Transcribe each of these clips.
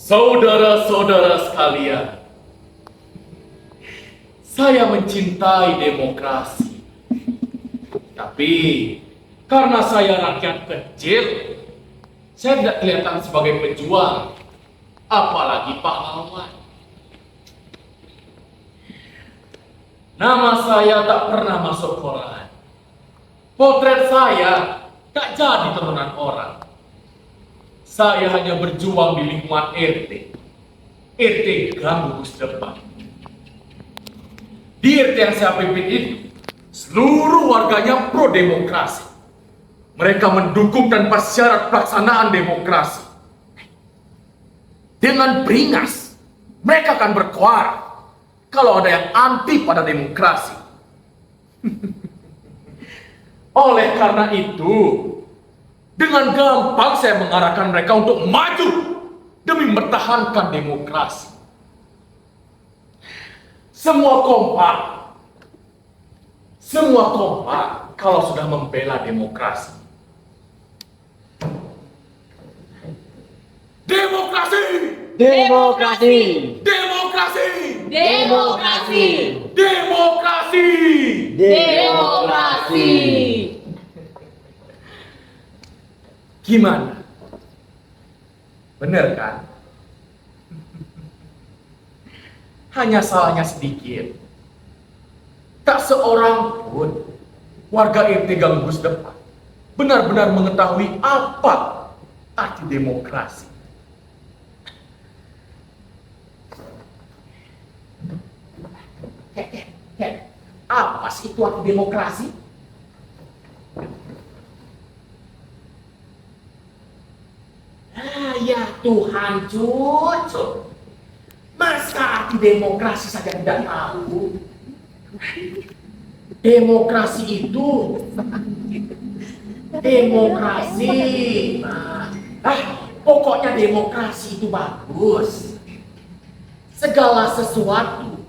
Saudara-saudara sekalian, saya mencintai demokrasi. Tapi karena saya rakyat kecil, saya tidak kelihatan sebagai pejuang, apalagi pahlawan. Nama saya tak pernah masuk koran. Potret saya tak jadi tontonan orang. Saya hanya berjuang di lingkungan RT Gang Gugus Depan. Di RT yang saya pimpin itu, seluruh warganya pro demokrasi. Mereka mendukung tanpa syarat pelaksanaan demokrasi. Dengan beringas, mereka akan berkoar kalau ada yang anti pada demokrasi. Oleh karena itu, dengan gampang saya mengarahkan mereka untuk maju demi mempertahankan demokrasi. Semua kompak kalau sudah membela demokrasi. Demokrasi! Demokrasi! Demokrasi! Demokrasi! Demokrasi! Demokrasi! Gimana? Bener kan? Hanya salahnya sedikit. Tak seorang pun warga RT Gang Gugus Depan benar-benar mengetahui apa arti demokrasi. Apa sih itu arti demokrasi? Ya Tuhan, cucu. Masa arti demokrasi saja tidak tahu? Demokrasi itu pokoknya demokrasi itu bagus. Segala sesuatu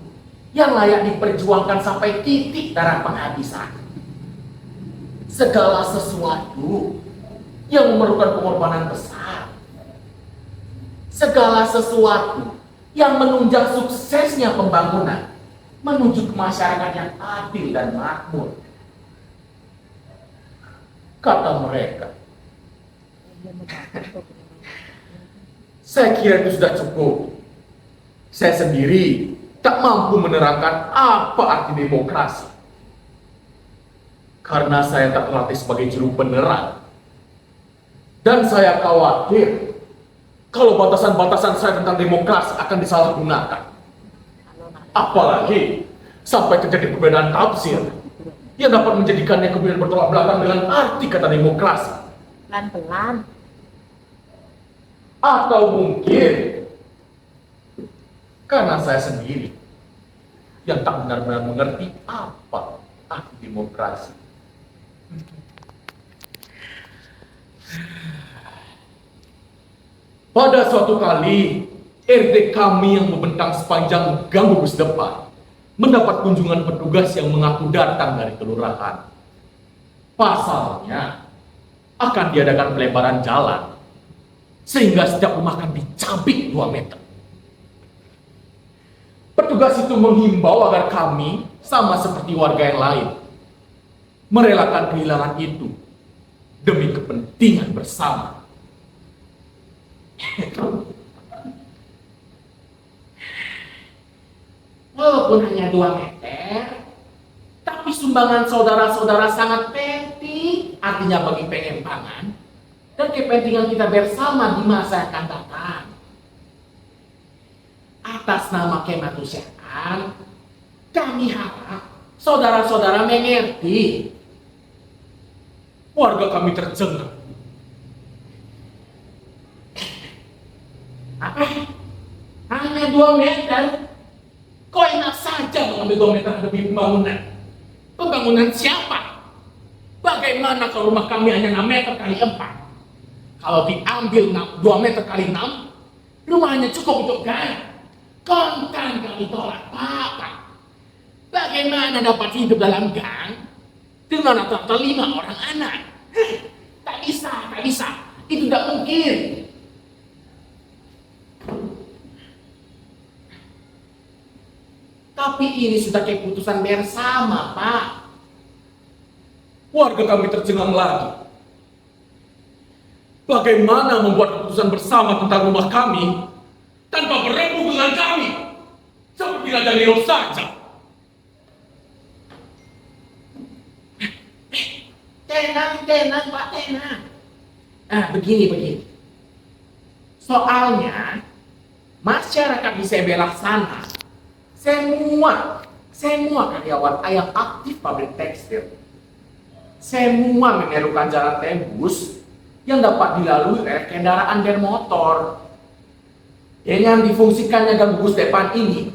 yang layak diperjuangkan sampai titik darah penghabisan. Segala sesuatu yang memerlukan pengorbanan besar. Segala sesuatu yang menunjang suksesnya pembangunan menuju ke masyarakat yang adil dan makmur. Kata mereka. Saya kira itu sudah cukup. Saya sendiri tak mampu menerangkan apa arti demokrasi. Karena saya tak terlatih sebagai juru penerang. Dan saya khawatir kalau batasan-batasan saya tentang demokrasi akan disalahgunakan. Apalagi sampai terjadi perbedaan tafsir yang dapat menjadikannya kemudian bertolak belakang dengan arti kata demokrasi. Pelan-pelan. Atau mungkin karena saya sendiri yang tak benar-benar mengerti apa arti demokrasi. Pada suatu kali, RT kami yang membentang sepanjang Gang Gugus Depan mendapat kunjungan petugas yang mengaku datang dari kelurahan. Pasalnya, akan diadakan pelebaran jalan, sehingga setiap rumah akan dicabik 2 meter. Petugas itu menghimbau agar kami, sama seperti warga yang lain, merelakan kehilangan itu demi kepentingan bersama. Walaupun hanya 2 meter, tapi sumbangan saudara-saudara sangat penting, artinya bagi pengembangan dan kepentingan kita bersama di masa yang akan datang. Atas nama kemanusiaan, kami harap saudara-saudara mengerti. Warga kami tercengang. Hanya 2 meter? Kau enak saja mengambil 2 meter lebih pembangunan. Pembangunan siapa? Bagaimana kalau rumah kami hanya 6 meter kali 4? Kalau diambil 2 meter kali 6, rumah hanya cukup untuk gaya. Kontan kami tolak, Bapak. Bagaimana dapat hidup dalam gang dengan rata-rata 5 orang anak? Tak bisa. Itu tidak mungkin. Tapi ini sudah keputusan bersama, Pak. Warga kami tercengang lagi. Bagaimana membuat keputusan bersama tentang rumah kami tanpa berembuk dengan kami? Seperti Raja Nero saja. Tenang, Pak, tenang. Begini. Soalnya, masyarakat di sebelah sana, semua karyawan yang aktif pabrik tekstil, semua menyerukan jalan tembus yang dapat dilalui oleh kendaraan bermotor. Dengan difungsikannya gang bus depan ini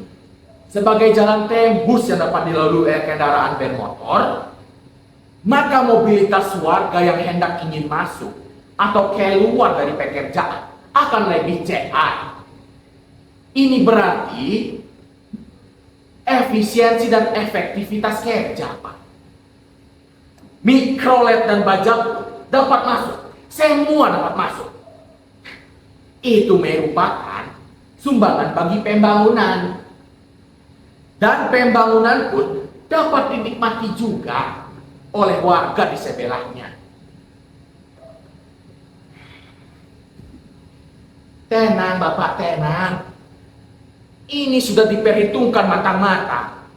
sebagai jalan tembus yang dapat dilalui oleh kendaraan bermotor, maka mobilitas warga yang hendak ingin masuk atau keluar dari pekerjaan akan lebih cepat. Ini berarti efisiensi dan efektivitas kerja, Pak. Mikrolet dan bajak dapat masuk. Semua dapat masuk. Itu merupakan sumbangan bagi pembangunan. Dan pembangunan pun dapat dinikmati juga oleh warga di sebelahnya. Tenang, Bapak, tenang. Ini sudah diperhitungkan matang-matang.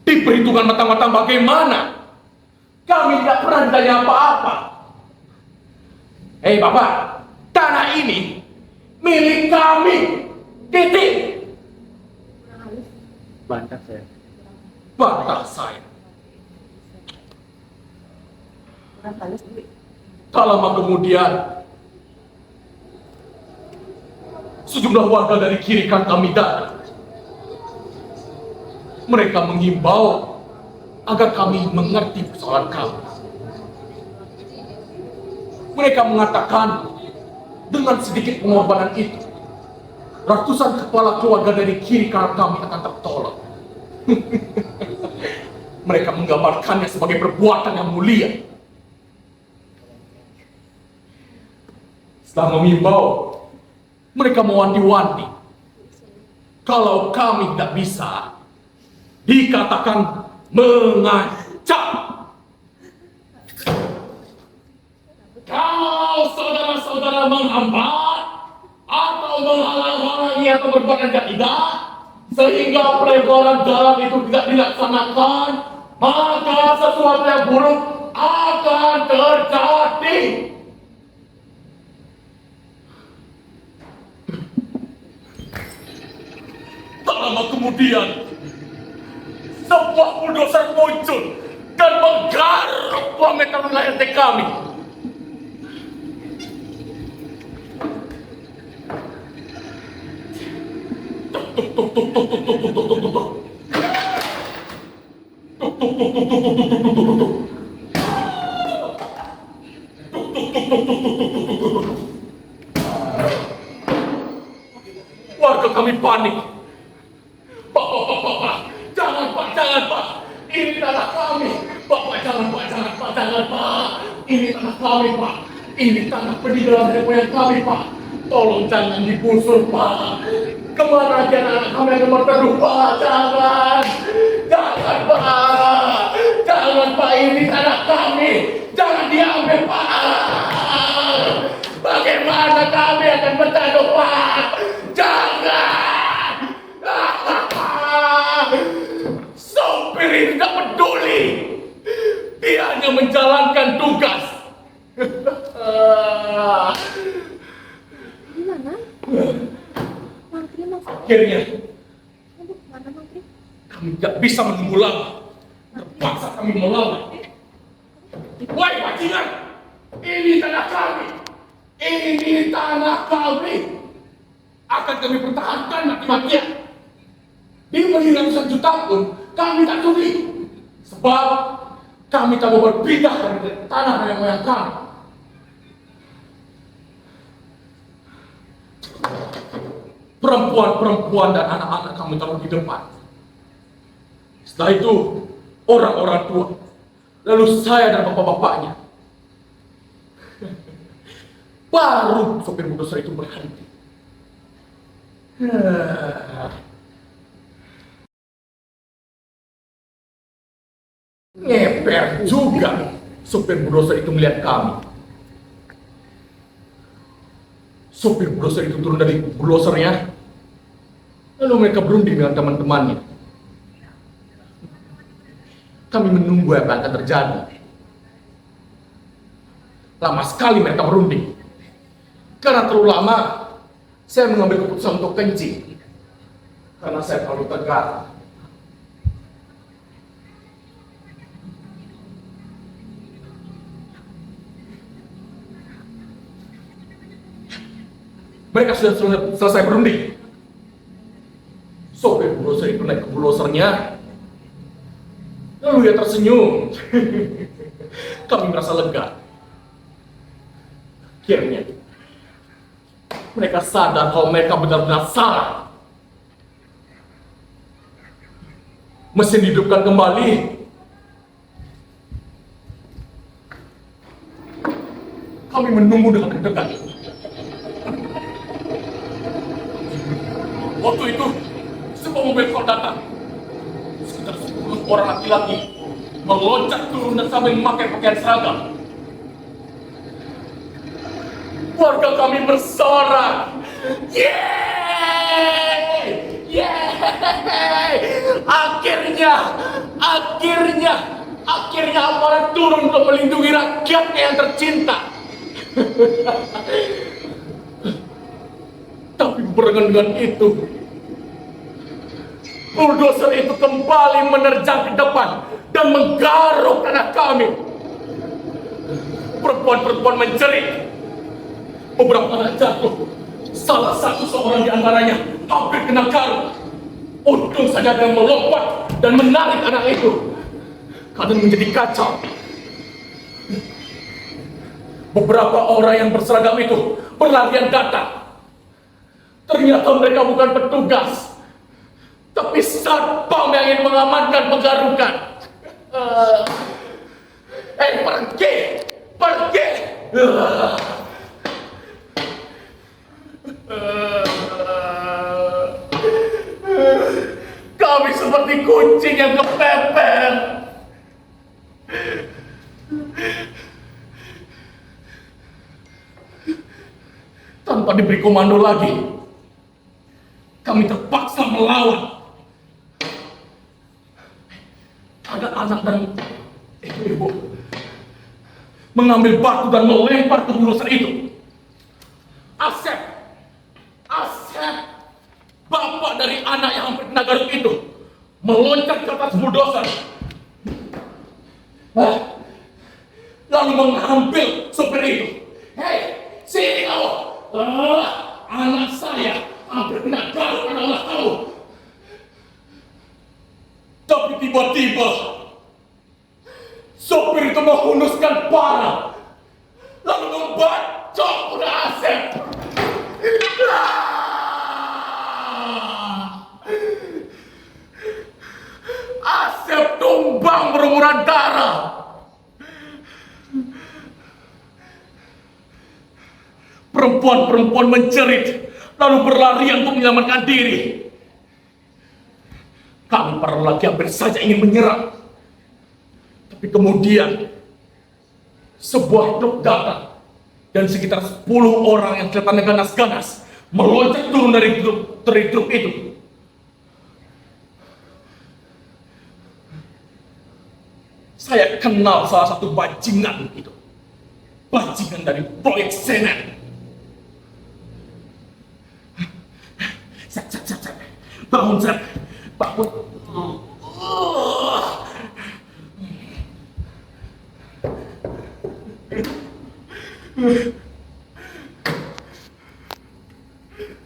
Diperhitungkan matang-matang bagaimana? Kami tidak pernah ditanya apa-apa. Hei Bapak, tanah ini milik kami. Titik. Bantah saya. Bantah saya. Kurang halus, Bu. Tak lama kemudian, sejumlah warga dari kiri kan kami datang. Mereka mengimbau agar kami mengerti persoalan kami. Mereka mengatakan dengan sedikit pengorbanan itu, ratusan kepala keluarga dari kiri kanan kami akan tertolong. Mereka menggambarkannya sebagai perbuatan yang mulia. Setelah mengimbau, mereka mewanti-wanti. Kalau kami tidak bisa, dikatakan mengancam. Kalau saudara-saudara menghambat atau menghalang-halangi atau berbuat tidak, sehingga pelebaran jalan itu tidak dilaksanakan, maka sesuatu yang buruk akan terjadi. Tak lama kemudian, sebuah bulldozer muncul dan menggaruk 2 meter wilayah RT kami. Warga kami panik. Pak, jangan Pak, ini tanah kami. Bapak jangan Pak, ini tanah kami Pak, ini tanah peninggalan nenek moyang kami Pak. Tolong jangan digusur Pak. Kemana aja anak kami yang berteduh Pak, jangan Pak, ini tanah kami, jangan diambil Pak. Bagaimana kami akan berteduh Pak, jangan. Sopir ini tidak peduli. Dia hanya menjalankan tugas. Gimana? Mantri mas. Akhirnya, Aduh, mana mantri? kami tidak bisa menunggu lama. Terpaksa kami melawan. Woi bajingan, ini tanah kami. Ini tanah kami. Akan kami pertahankan mati-matian. Diberi ratusan juta pun kami tak sudi. Sebab kami tak mau berpindah dari tanah nenek moyang kami. Perempuan-perempuan dan anak-anak kami taruh di depan. Setelah itu, orang-orang tua, lalu saya dan bapak-bapaknya. Baru sopir bulldozer itu berhenti. Ngeper juga sopir bulldozer itu melihat kami. Sopir bulldozer itu turun dari bulldozernya, lalu mereka berunding dengan teman-temannya. Kami menunggu apa yang akan terjadi. Lama sekali mereka berunding. Karena terlalu lama, saya mengambil keputusan untuk kencing. Karena saya terlalu tegar. Mereka sudah selesai berunding. Sopir bulldozer itu naik ke bulldozernya, lalu ia tersenyum. Kami merasa lega. Akhirnya, mereka sadar kalau mereka benar-benar salah. Mesin dihidupkan kembali. Kami menunggu dengan deg-degan. Waktu itu, sebuah mobil Ford datang. Sekitar 10 orang laki-laki meloncat turun dan sambil memakai pakaian seragam. Warga kami bersorak. Yeay! Yeay! Akhirnya aparat turun untuk melindungi rakyatnya yang tercinta. Tapi barengan dengan itu, bulldozer itu kembali menerjang ke depan dan menggaruk anak kami. Perempuan-perempuan menjerit. Beberapa anak jatuh. Salah satu seorang di antaranya hampir kena garuk. Untung saja ada yang melompat dan menarik anak itu. Keadaan menjadi kacau. Beberapa orang yang berseragam itu berlarian datang. Ternyata mereka bukan petugas, tapi satpam yang ingin mengamankan penggarukan. Pergi! Kami seperti kucing yang kepepet. Tanpa diberi komando lagi, kami terpaksa melawan. Ada anak dan ibu mengambil batu dan melempar ke bulldozer itu. Asep, bapak dari anak yang hampir kena garuk itu, meloncat ke atas bulldozer, lalu mengambil sopir itu. Hei, sini kamu! Anak saya hampir kena garuk oleh anak kamu. Tapi tiba-tiba sopir itu menghunuskan parah, lalu membacok kuda Asep. Asep tumbang berumuran darah. Perempuan-perempuan menjerit, lalu berlarian untuk menyelamatkan diri. Kami para lelaki hampir saja ingin menyerang. Tapi kemudian sebuah truk datang dan sekitar 10 orang yang kelihatannya ganas-ganas meloncat turun dari truk itu. Saya kenal salah satu bajingan itu. Bajingan dari proyek Senen. Bangun, Zep. Bangun.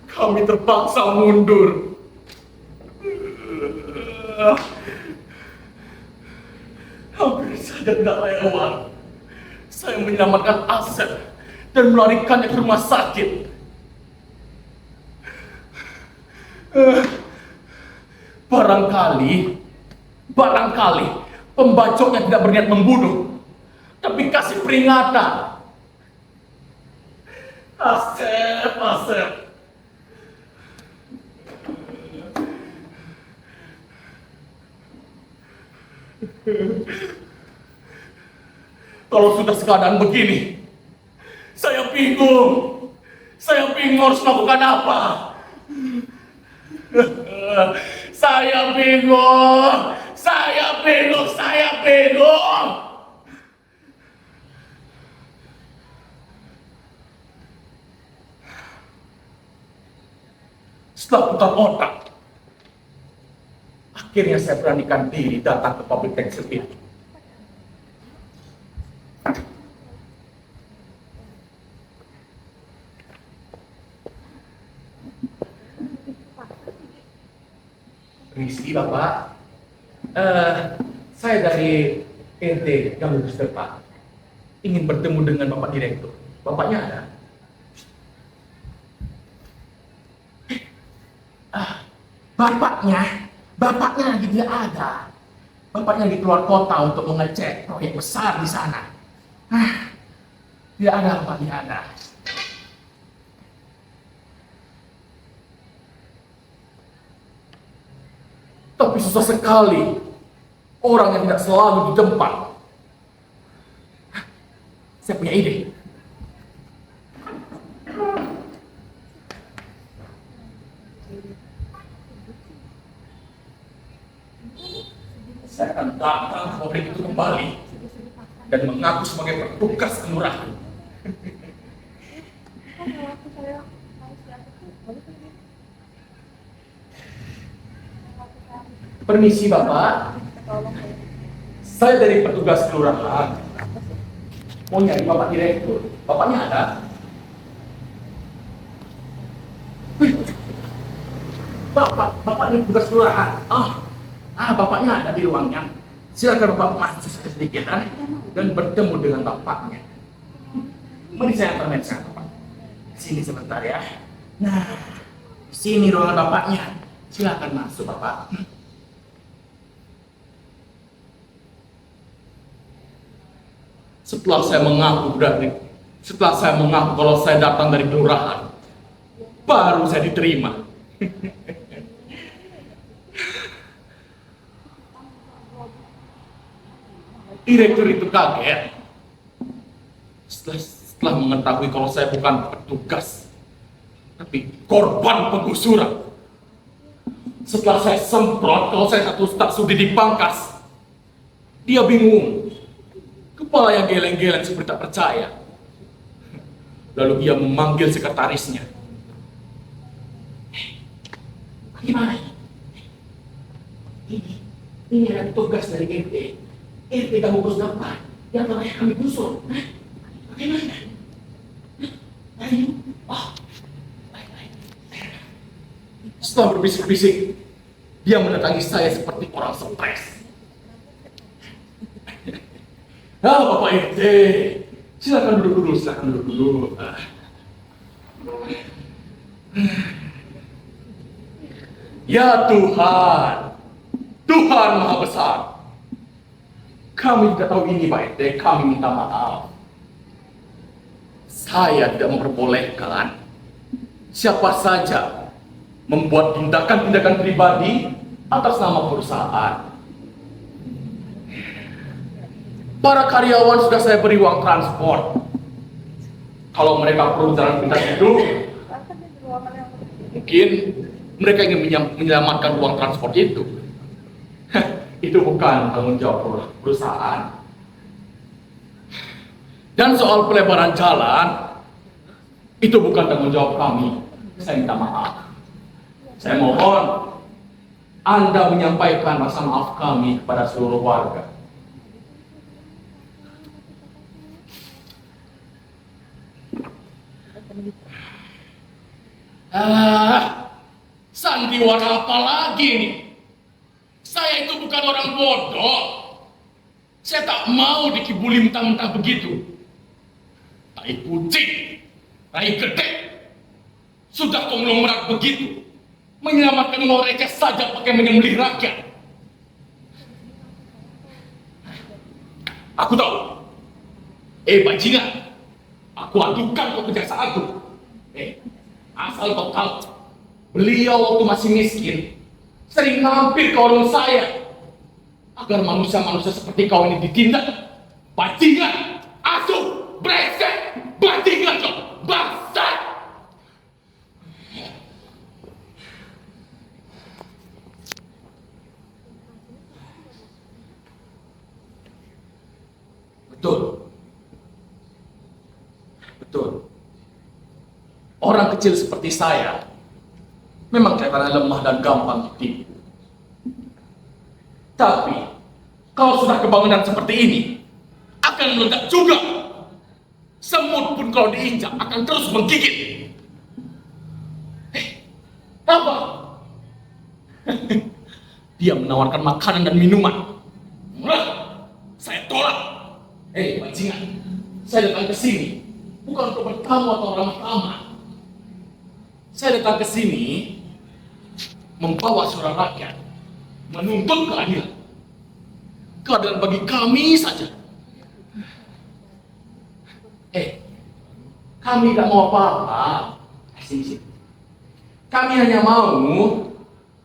Kami terpaksa mundur. Hampir saja tidak lewat. Saya menyelamatkan Asep dan melarikannya ke rumah sakit. Barangkali pembacoknya tidak berniat membunuh, tapi kasih peringatan. Asep. Kalau sudah keadaan begini, saya bingung. Saya bingung harus melakukan apa. Saya bingung. Saya bingung. Saya bingung. Setelah putar otak, akhirnya saya beranikan diri datang ke public text itu. Permisi Bapak, saya dari RT Gambut Pak, ingin bertemu dengan Bapak Direktur. Bapaknya ada? Bapaknya lagi tidak ada. Bapaknya lagi keluar kota untuk mengecek proyek besar di sana. Tidak ada, Bapak, tidak ada. Tapi susah sekali orang yang tidak selalu di tempat. Saya punya ide. Saya akan datang ke pabrik itu kembali dan mengaku sebagai petugas kelurahan. Permisi Bapak, saya dari petugas kelurahan. Mau nyari Bapak Direktur. Bapaknya ada? Bapak ini petugas kelurahan. Bapaknya ada di ruangnya. Silakan Bapak masuk sedikit dan bertemu dengan bapaknya. Mari saya antar sekarang, Bapak. Sini sebentar ya. Nah, sini ruangan bapaknya. Silakan masuk, Bapak. Setelah saya mengaku kalau saya datang dari kelurahan, baru saya diterima. Direktur itu kaget setelah mengetahui kalau saya bukan petugas, tapi korban penggusuran. Setelah saya semprot kalau saya satu tak sudi dipangkas, dia bingung, kepala yang geleng-geleng seperti tak percaya. Lalu ia memanggil sekretarisnya. Bagaimana? Ini ada tugas dari RT. RT kamu gusur apa? Yang telah kami gusur. Bagaimana? Ayo. Baik. Setelah berbisik-bisik, dia mendatangi saya seperti orang stres. Bapak RT, silakan duduk dulu. Ya Tuhan Maha Besar. Kami tidak tahu ini Pak RT, kami minta maaf. Saya tidak memperbolehkan siapa saja membuat tindakan-tindakan pribadi atas nama perusahaan. Para karyawan sudah saya beri uang transport. Kalau mereka perlu jalan pintas itu, mungkin mereka ingin menyelamatkan uang transport itu. Itu bukan tanggung jawab perusahaan. Dan soal pelebaran jalan, itu bukan tanggung jawab kami. Saya minta maaf. Saya mohon Anda menyampaikan rasa maaf kami kepada seluruh warga. Sandiwara apa lagi nih? Saya itu bukan orang bodoh. Saya tak mau dikibuli mentah-mentah begitu. Tai kucing, tai gede. Sudah konglomerat begitu. Menyelamatkan uang receh saja pakai menyembelih rakyat. Aku tahu. Bajingan. Aku adukan ke Kejaksaan Agung. Asal kau tahu, beliau waktu masih miskin sering mampir ke warung saya. agar manusia-manusia seperti kau ini ditindak. Bajingan, asuh, brengsek, bajingan kau, bangsat. Betul. Betul. Orang kecil seperti saya memang kelihatannya lemah dan gampang ditipu. Tapi kalau sudah kebangunan seperti ini, akan meledak juga. Semut pun kalau diinjak akan terus menggigit. Apa? Dia menawarkan makanan dan minuman. Murah. Saya tolak. Bajingan, saya datang ke sini bukan untuk bertamu atau ramah-ramah. Saya datang ke sini membawa suara rakyat, menuntut keadilan. Keadilan bagi kami saja. Kami tidak mau apa-apa. Kami hanya mau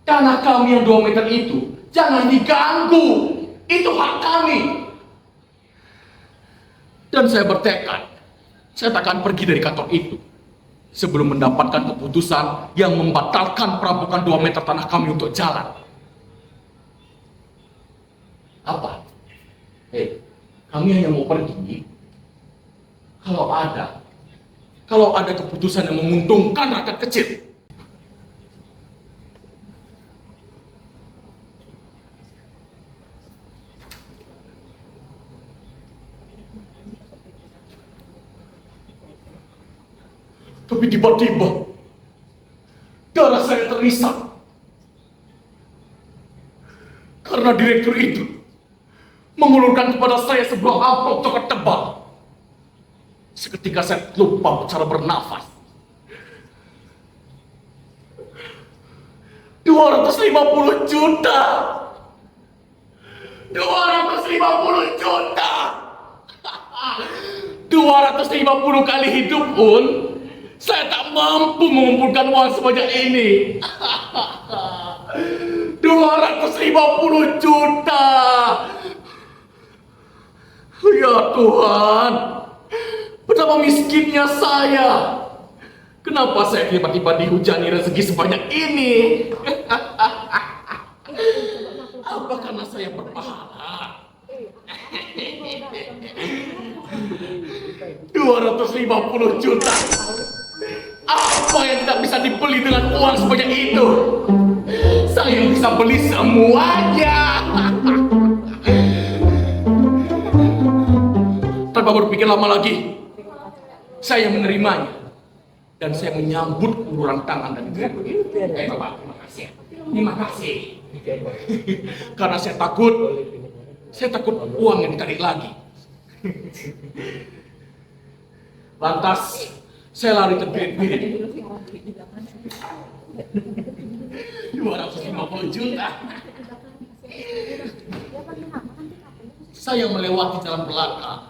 tanah kami yang 2 meter itu jangan diganggu. Itu hak kami. Dan saya bertekad, saya tak akan pergi dari kantor itu sebelum mendapatkan keputusan yang membatalkan perampokan 2 meter tanah kami untuk jalan. Apa? Kami hanya mau pergi kalau ada keputusan yang menguntungkan rakyat kecil. Tapi tiba-tiba darah saya terisak karena direktur itu mengulurkan kepada saya sebuah amplop coklat tebal. Seketika saya lupa cara bernafas. 250 juta. 250 juta. 250 kali hidup pun saya tak mampu mengumpulkan uang sebanyak ini. 250 juta. Ya Tuhan, betapa miskinnya saya. Kenapa saya tiba-tiba dihujani rezeki sebanyak ini? Apa karena saya berpahala? 250 juta. Apa yang tidak bisa dibeli dengan uang sebanyak itu? Saya bisa beli semuanya. Tanpa berpikir lama lagi, saya menerimanya dan saya menyambut uluran tangan dari direktur itu. Bapak, terima kasih. Terima kasih. Karena saya takut uang yang ditarik lagi. Lantas saya lari terbirit-birit. 250 juta. Saya melewati jalan belakang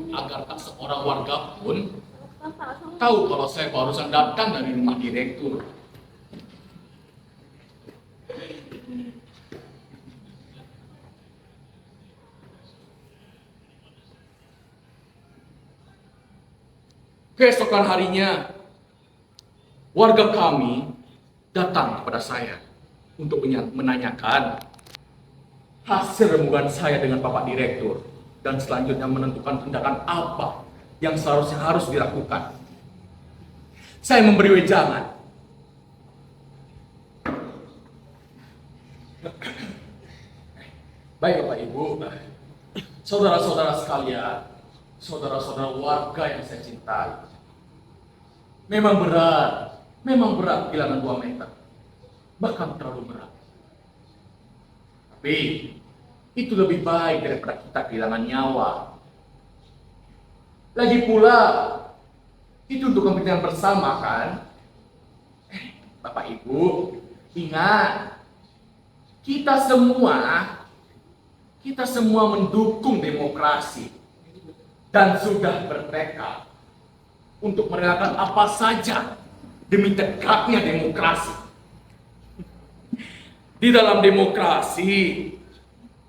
agar tak seorang warga pun tahu kalau saya barusan datang dari rumah direktur. Keesokan harinya, warga kami datang kepada saya untuk menanyakan hasil rembukan saya dengan Bapak Direktur dan selanjutnya menentukan tindakan apa yang seharusnya harus dilakukan. Saya memberi wejangan. Baik Bapak Ibu, saudara-saudara sekalian, saudara-saudara warga yang saya cintai. Memang berat kehilangan 2 meter. Bahkan terlalu berat. Tapi itu lebih baik daripada kita kehilangan nyawa. Lagi pula, itu untuk kepentingan bersama kan? Bapak Ibu, ingat, kita semua mendukung demokrasi dan sudah bertekad untuk merelakan apa saja demi tegaknya demokrasi. Di dalam demokrasi,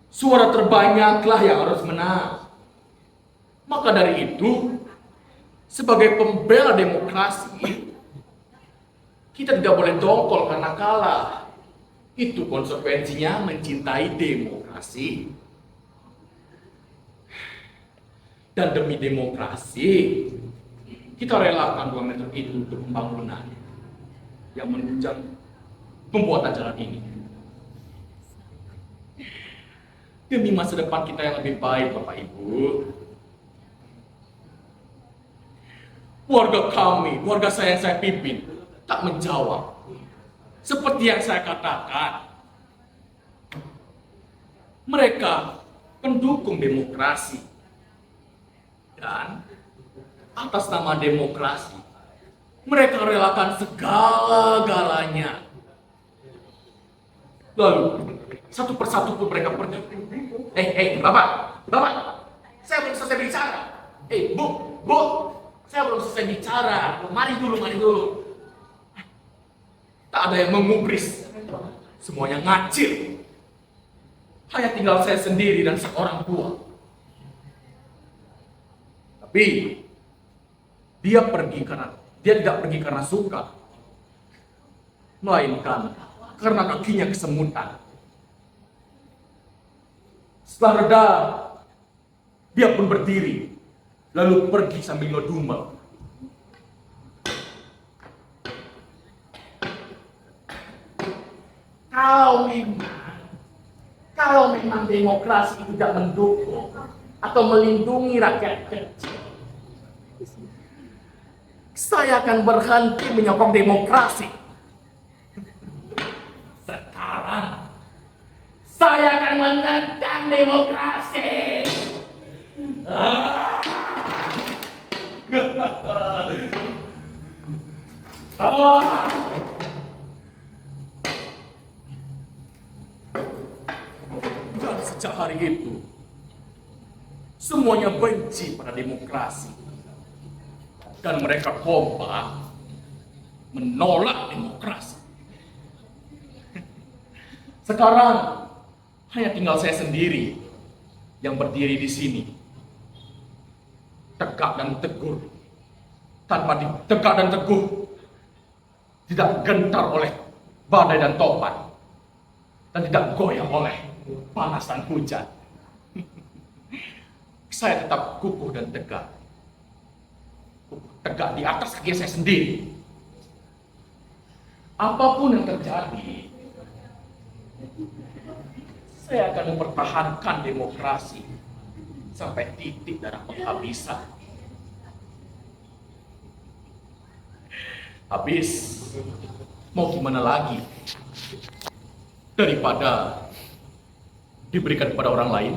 Suara terbanyaklah yang harus menang. Maka dari itu, sebagai pembela demokrasi, kita tidak boleh dongkol karena kalah. Itu konsekuensinya mencintai demokrasi. Dan demi demokrasi, kita relakan 2 meter itu untuk pembangunan yang menunjang pembuatan jalan ini. Demi masa depan kita yang lebih baik, Bapak Ibu. Warga kami, warga saya yang saya pimpin, tak menjawab. Seperti yang saya katakan, mereka pendukung demokrasi. Dan atas nama demokrasi, mereka relakan segala-galanya. Lalu, satu persatu pun mereka pergi. Bapak, saya belum selesai bicara. Bu, saya belum selesai bicara. Mari dulu. Tak ada yang mengubris. Semuanya ngacir. Hanya tinggal saya sendiri dan seorang tua. Tapi dia tidak pergi karena suka, melainkan karena kakinya kesemutan. Setelah reda, dia pun berdiri, lalu pergi sambil ngedumel. Kalau memang demokrasi tidak mendukung atau melindungi rakyat kecil, saya akan berhenti menyokong demokrasi. Sekarang, saya akan menentang demokrasi. Dan sejak hari itu, semuanya benci pada demokrasi. Dan mereka kompak menolak demokrasi. Sekarang hanya tinggal saya sendiri yang berdiri di sini, tegak dan teguh, tegak dan teguh, tidak gentar oleh badai dan topan, dan tidak goyah oleh panas dan hujan. Saya tetap kukuh dan tegak di atas kaki saya sendiri. Apapun yang terjadi, saya akan mempertahankan demokrasi sampai titik darah penghabisan. Habis, mau gimana lagi? Daripada diberikan kepada orang lain.